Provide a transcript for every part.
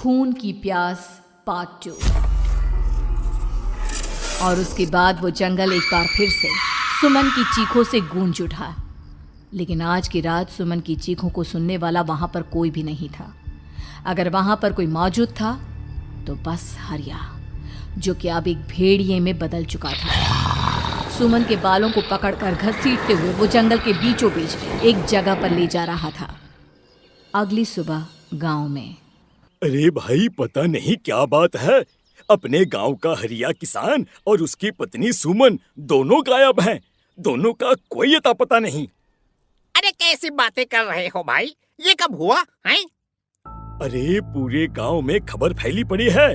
खून की प्यास पार्ट 2। और उसके बाद वो जंगल एक बार फिर से सुमन की चीखों से गूंज उठा। लेकिन आज की रात सुमन की चीखों को सुनने वाला वहां पर कोई भी नहीं था। अगर वहां पर कोई मौजूद था तो बस हरिया, जो कि अब एक भेड़िए में बदल चुका था। सुमन के बालों को पकड़कर घसीटते हुए वो जंगल के बीचों बीच एक जगह पर ले जा रहा था। अगली सुबह गांव में। अरे भाई, पता नहीं क्या बात है, अपने गांव का हरिया किसान और उसकी पत्नी सुमन दोनों गायब हैं। दोनों का कोई अता पता नहीं। अरे कैसी बातें कर रहे हो भाई, ये कब हुआ है? अरे पूरे गांव में खबर फैली पड़ी है।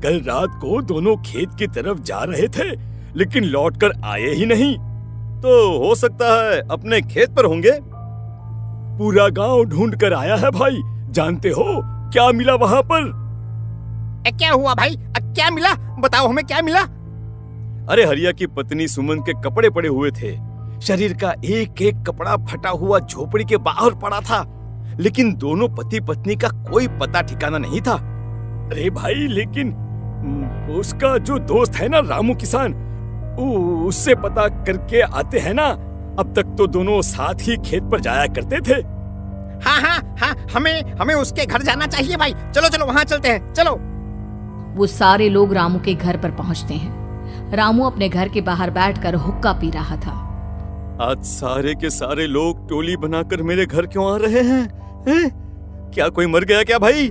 कल रात को दोनों खेत की तरफ जा रहे थे, लेकिन लौटकर आए ही नहीं। तो हो सकता है अपने खेत पर होंगे। पूरा गांव ढूंढ कर आया है भाई। जानते हो क्या मिला वहां पर? क्या हुआ भाई? क्या मिला? बताओ हमें, क्या मिला? अरे हरिया की पत्नी सुमन के कपड़े पड़े हुए थे। शरीर का एक एक कपड़ा फटा हुआ झोपड़ी के बाहर पड़ा था, लेकिन दोनों पति पत्नी का कोई पता ठिकाना नहीं था। अरे भाई, लेकिन उसका जो दोस्त है ना रामू किसान, उससे पता करके आते हैं ना। अब तक तो दोनों साथ ही खेत पर जाया करते थे। हाँ, हमें उसके घर जाना चाहिए भाई। चलो वहाँ चलते हैं, चलो। वो सारे लोग रामू के घर पर पहुंचते हैं। रामू अपने घर के बाहर बैठकर हुक्का पी रहा था। आज सारे के सारे लोग टोली बनाकर मेरे घर क्यों आ रहे हैं? क्या कोई मर गया क्या भाई?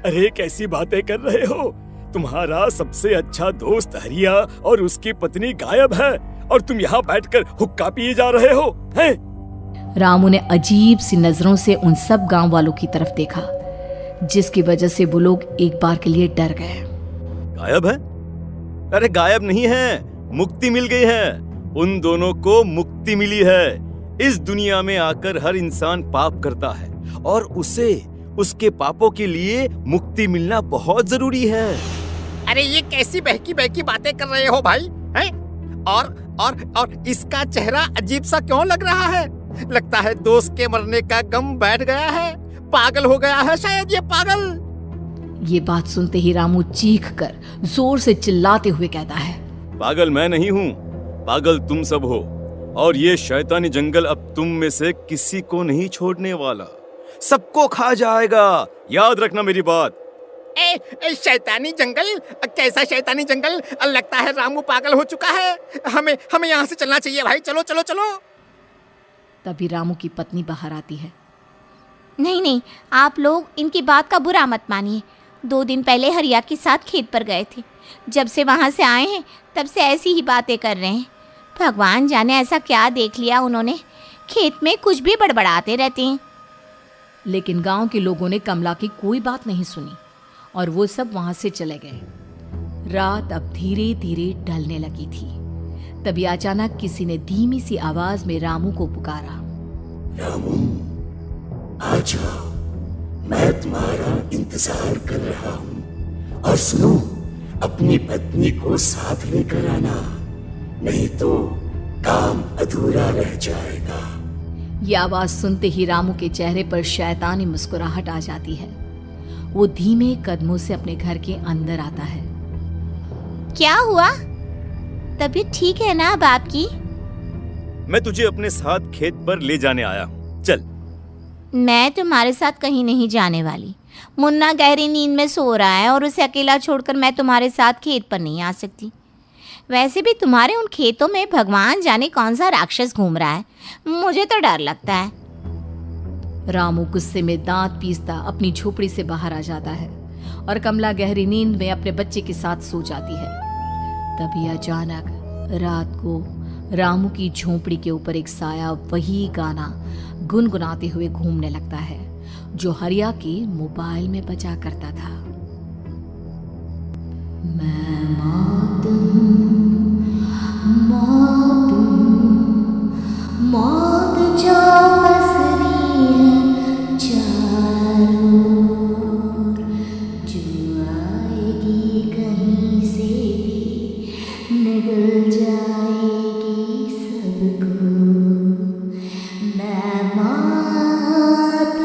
अरे कैसी बातें कर रहे हो? तुम्हारा सबसे अच्छा दोस्त हरिया और उसकी पत्नी गायब है और तुम यहाँ बैठकर हुक्का पिए जा रहे हो हैं? रामू ने अजीब सी नजरों से उन सब गांव वालों की तरफ देखा, जिसकी वजह से वो लोग एक बार के लिए डर गए। गायब है? अरे गायब नहीं है, मुक्ति मिल गई है। उन दोनों को मुक्ति मिली है। इस दुनिया में आकर हर इंसान पाप करता है और उसे उसके पापों के लिए मुक्ति मिलना बहुत जरूरी है। अरे ये कैसी बहकी बहकी बातें कर रहे हो भाई, हैं? और इसका चेहरा अजीब सा क्यों लग रहा है? लगता है दोस्त के मरने का गम बैठ गया है। पागल हो गया है शायद ये पागल। ये बात सुनते ही रामू चीख कर जोर से चिल्लाते हुए कहता है, पागल मैं नहीं हूँ, पागल तुम सब हो। और ये शैतानी जंगल अब तुम में से किसी को नहीं छोड़ने वाला, सबको खा जाएगा। याद रखना मेरी बात। शैतानी जंगल? कैसा शैतानी जंगल? लगता है रामू पागल हो चुका है। हमें यहाँ से चलना चाहिए भाई। चलो। तभी रामू की पत्नी बाहर आती है। नहीं, आप लोग इनकी बात का बुरा मत मानिए। 2 दिन पहले हरिया के साथ खेत पर गए थे। जब से वहाँ से आए हैं तब से ऐसी ही बातें कर रहे हैं। भगवान जाने ऐसा क्या देख लिया उन्होंने, खेत में कुछ भी बड़बड़ाते रहते हैं। लेकिन गांव के लोगों ने कमला की कोई बात नहीं सुनी और वो सब वहां से चले गए। रात अब धीरे धीरे ढलने लगी थी। तभी अचानक किसी ने धीमी सी आवाज में रामू को पुकारा। रामू, आ जाओ, मैं तुम्हारा इंतजार कर रहा हूँ। और सुनो, अपनी पत्नी को साथ लेकर आना, नहीं तो काम अधूरा रह जाएगा। ये आवाज सुनते ही रामू के चेहरे पर शैतानी मुस्कुराहट आ जाती है। वो धीमे कदमों से अपने घर के अंदर आता है। क्या हुआ? तबीयत ठीक है ना अब आपकी? मैं तुझे अपने साथ खेत पर ले जाने आया हूँ, चल। मैं तुम्हारे साथ कहीं नहीं जाने वाली। मुन्ना गहरी नींद में सो रहा है और उसे अकेला छोड़कर मैं तुम्हारे साथ खेत पर नहीं आ सकती। वैसे भी तुम्हारे उन खेतों में भगवान जाने कौन सा राक्षस घूम रहा है, मुझे तो डर लगता है। रामू गुस्से में दांत पीसता अपनी झोपड़ी से बाहर आ जाता है और कमला गहरी नींद में अपने बच्चे के साथ सो जाती है। तभी अचानक रात को रामू की झोपड़ी के ऊपर एक साया वही गाना गुनगुनाते हुए घूमने लगता है जो हरिया के मोबाइल में बजा करता था। मैं मौत जो पसरी है चारों ओर, जो आएगी कहीं से भी निगल जाएगी सबको। मैं मात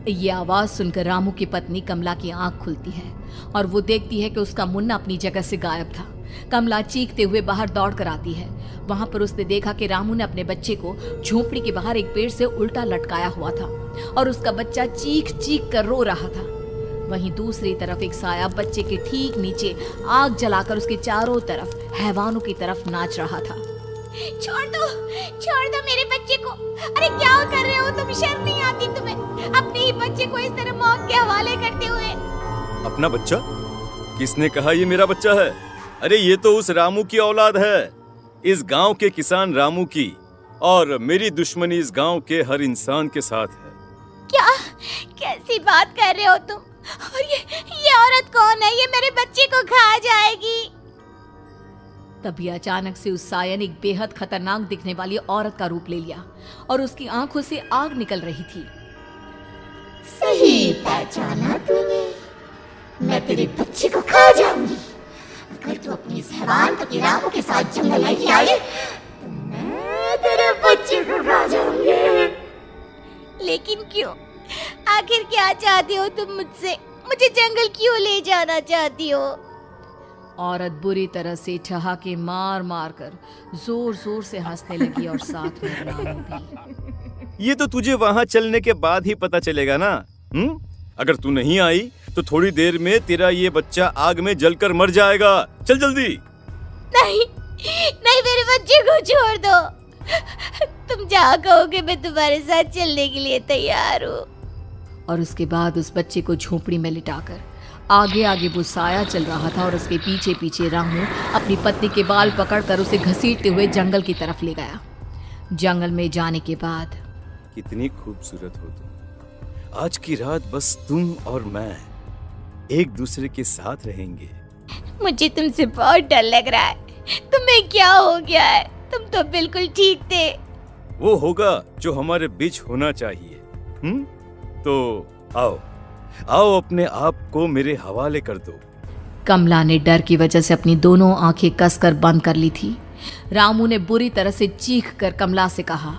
ये आवाज सुनकर रामू की पत्नी कमला की आंख खुलती है और वो देखती है कि उसका मुन्ना अपनी जगह से गायब था। कमला चीखते हुए बाहर दौड़ कर आती है। वहां पर उसने देखा कि रामू ने अपने बच्चे को झोपड़ी के बाहर एक पेड़ से उल्टा लटकाया हुआ था और उसका बच्चा चीख चीख कर रो रहा था। वहीं दूसरी तरफ एक साया बच्चे के ठीक नीचे आग जलाकर उसके चारों तरफ हैवानों की तरफ नाच रहा था। छोड़ दो मेरे बच्चे को। अरे क्या कर रहे हो तुम? शर्म नहीं आती तुम्हें अपने ही बच्चे को इस तरह मौत के हवाले करते हुए? अपना बच्चा? किसने कहा ये मेरा बच्चा है? अरे ये तो उस रामू की औलाद है, इस गांव के किसान रामू की, और मेरी दुश्मनी इस गांव के हर इंसान के साथ है। क्या कैसी बात कर रहे हो तुम? और ये औरत कौन है? ये मेरे बच्चे को खा जाएगी। तभी अचानक से उस साया ने एक बेहद खतरनाक दिखने वाली औरत का रूप ले लिया और उसकी आंखों से आग निकल रही थी। सही पहचाना तूने, मैं तेरे बच्चे को खा जाऊंगी। अगर तू अपनी इस हैवान पति रामू के साथ जंगल नहीं आई तो मैं तेरे बच्चे को खा जाऊंगी। लेकिन क्यों? आखिर क्या चाहती हो तुम मुझसे? मुझे जंगल क्यों ले जाना चाहती हो? औरत बुरी तरह से ठहाके मार मार कर जोर जोर से हंसने लगी और साथ में रामू भी। ये तो तुझे वहां चलने के बाद ही पता चलेगा ना। अगर तू नहीं आई तो थोड़ी देर में तेरा ये बच्चा आग में जलकर मर जाएगा। चल जल्दी। नहीं मेरे बच्चे को छोड़ दो। तुम जहाँ कहोगे मैं तुम्हारे साथ चलने के लिए तैयार हूँ। और उसके बाद उस बच्चे को झोपड़ी में लिटाकर आगे आगे वो साया चल रहा था और उसके पीछे पीछे रामू अपनी पत्नी के बाल पकड़कर उसे घसीटते हुए जंगल की तरफ ले गया। जंगल में जाने के बाद, कितनी खूबसूरत हो तुम। आज की रात बस तुम और मैं एक दूसरे के साथ रहेंगे। मुझे तुमसे बहुत डर लग रहा है। तुम्हें क्या हो गया है? तुम तो बिल्कुल ठीक थे। वो होगा जो हमारे बीच होना चाहिए। तो आओ अपने आप को मेरे हवाले कर दो। कमला ने डर की वजह से अपनी दोनों आंखें कसकर बंद कर ली थी। रामू ने बुरी तरह से चीख कर कमला से कहा,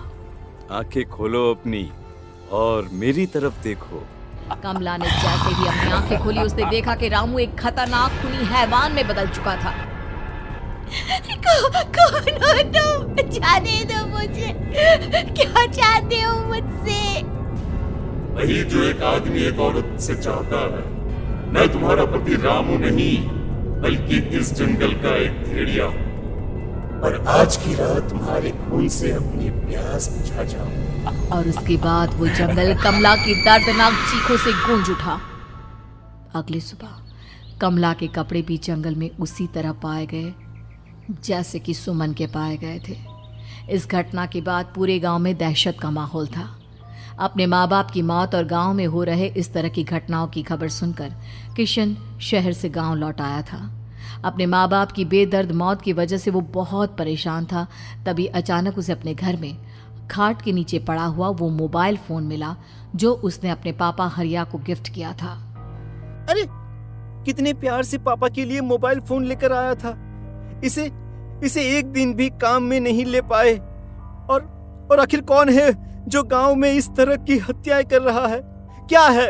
आंखें खोलो अपनी और मेरी तरफ देखो। कमला ने जैसे ही अपनी आंखें खोली उसने देखा कि रामू एक खतरनाक खूनी हैवान में बदल चुका था। कौन हो तुम? जाने दो मुझे। क्या चाहते हो मुझसे? वही जो एक आदमी एक औरत से चाहता है। मैं तुम्हारा पति रामू नहीं, बल्कि इस जंगल का एक भेड़िया हूँ, और आज की रात तुम्हारे खून से अपनी प्यास बुझा जाऊं। और उसके बाद वो जंगल कमला की दर्दनाक चीखों से गूंज उठा। अगली सुबह कमला के कपड़े भी जंगल में उसी तरह पाए गए जैसे कि सुमन के पाए गए थे। इस घटना के बाद पूरे गांव में दहशत का माहौल था। अपने माँ बाप की मौत और गांव में हो रहे इस तरह की घटनाओं की खबर सुनकर किशन शहर से गांव लौट आया था। अपने माँ बाप की बेदर्द मौत की वजह से वो बहुत परेशान था। तभी अचानक उसे अपने घर में खाट के नीचे पड़ा हुआ वो मोबाइल फोन मिला जो उसने अपने पापा हरिया को गिफ्ट किया था। अरे कितने प्यार से पापा के लिए मोबाइल फोन लेकर आया था। इसे एक दिन भी काम में नहीं ले पाए। और आखिर कौन है जो गांव में इस तरह की हत्याएं कर रहा है? क्या है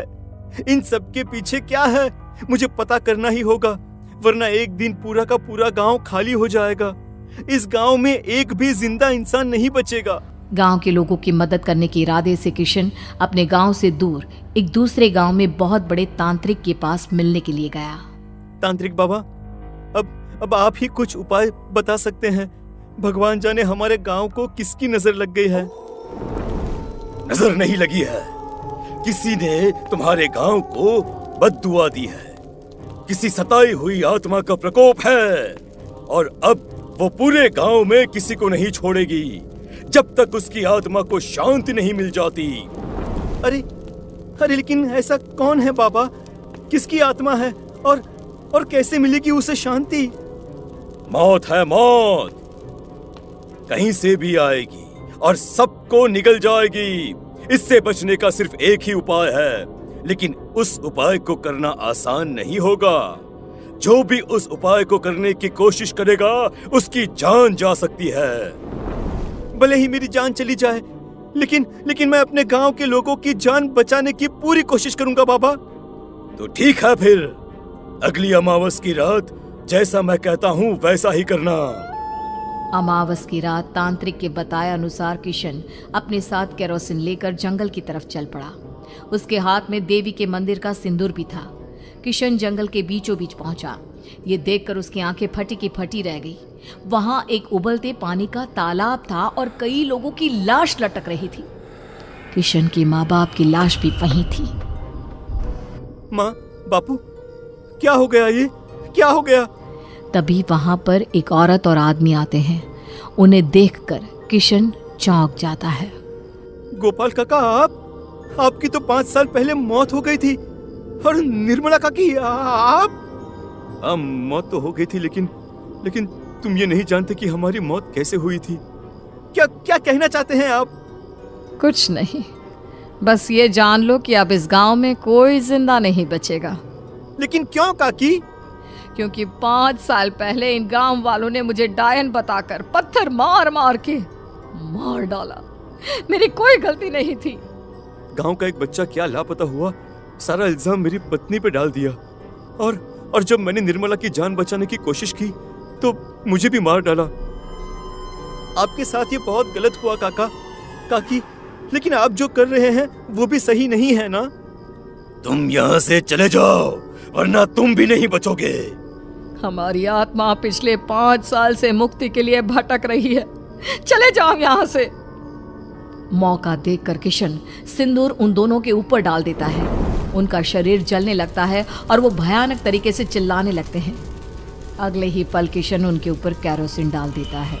इन सब के पीछे? क्या है? मुझे पता करना ही होगा, वरना एक दिन पूरा का पूरा गांव खाली हो जाएगा। इस गांव में एक भी जिंदा इंसान नहीं बचेगा। गांव के लोगों की मदद करने के इरादे से किशन अपने गांव से दूर एक दूसरे गांव में बहुत बड़े तांत्रिक के पास मिलने के लिए गया। तांत्रिक बाबा, अब आप ही कुछ उपाय बता सकते हैं। भगवान जाने हमारे गांव को किसकी नजर लग गई है। नजर नहीं लगी है, किसी ने तुम्हारे गांव को बद्दुआ दी है। किसी सताई हुई आत्मा का प्रकोप है और अब वो पूरे गांव में किसी को नहीं छोड़ेगी जब तक उसकी आत्मा को शांति नहीं मिल जाती। अरे लेकिन ऐसा कौन है बाबा? किसकी आत्मा है और कैसे मिलेगी उसे शांति? मौत है, मौत कहीं से भी आएगी और सबको निगल जाएगी। इससे बचने का सिर्फ एक ही उपाय है, लेकिन उस उपाय को करना आसान नहीं होगा। जो भी उस उपाय को करने की कोशिश करेगा उसकी जान जा सकती है। भले ही मेरी जान चली जाए, लेकिन मैं अपने गांव के लोगों की जान बचाने की पूरी कोशिश करूंगा बाबा। तो ठीक है, फिर अगली अमावस की रात जैसा मैं कहता हूँ वैसा ही करना। अमावस की रात तांत्रिक के बताए अनुसार किशन अपने साथ केरोसिन लेकर जंगल की तरफ चल पड़ा। उसके हाथ में देवी के मंदिर का सिंदूर भी था। किशन जंगल के बीचों बीच पहुंचा। ये देखकर उसकी आंखें फटी की फटी रह गई। वहां एक उबलते पानी का तालाब था और कई लोगों की लाश लटक रही थी। किशन की माँ बाप की लाश भी वहीं थी। माँ, बापू, क्या हो गया? ये क्या हो गया? तभी वहां पर एक औरत और आदमी आते हैं। उन्हें देखकर किशन चौंक जाता है। गोपाल काका, आपकी तो 5 साल पहले मौत हो गई थी। और निर्मला काकी, आप? मौत तो हो गई थी, लेकिन तुम ये नहीं जानते कि हमारी मौत कैसे हुई थी। क्या कहना चाहते हैं आप? कुछ नहीं, बस ये जान लो कि अब इस गांव में कोई जिंदा नहीं बचेगा। लेकिन क्यों काकी? क्योंकि 5 साल पहले इन गांव वालों ने मुझे डायन बताकर पत्थर मार मार के मार डाला। मेरी कोई गलती नहीं थी। गांव का एक बच्चा क्या लापता हुआ, सारा इल्जाम मेरी पत्नी पे डाल दिया। और जब मैंने निर्मला की जान बचाने की कोशिश की तो मुझे भी मार डाला। आपके साथ ये बहुत गलत हुआ काकी, लेकिन आप जो कर रहे हैं वो भी सही नहीं है ना? तुम यहाँ से चले जाओ वरना तुम भी नहीं बचोगे। हमारी आत्मा पिछले 5 साल से मुक्ति के लिए भटक रही है। चले जाओ यहाँ से। मौका देखकर किशन सिंदूर उन दोनों के ऊपर डाल देता है। उनका शरीर जलने लगता है और वो भयानक तरीके से चिल्लाने लगते हैं। अगले ही पल किशन उनके ऊपर केरोसिन डाल देता है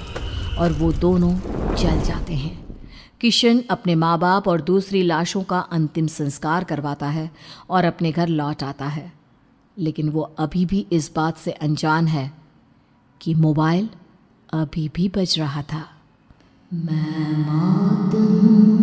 और वो दोनों जल जाते हैं। किशन अपने माँ बाप और दूसरी लाशों का अंतिम संस्कार करवाता है और अपने घर लौट आता है। लेकिन वो अभी भी इस बात से अनजान है कि मोबाइल अभी भी बज रहा था। मैं मौत हूँ।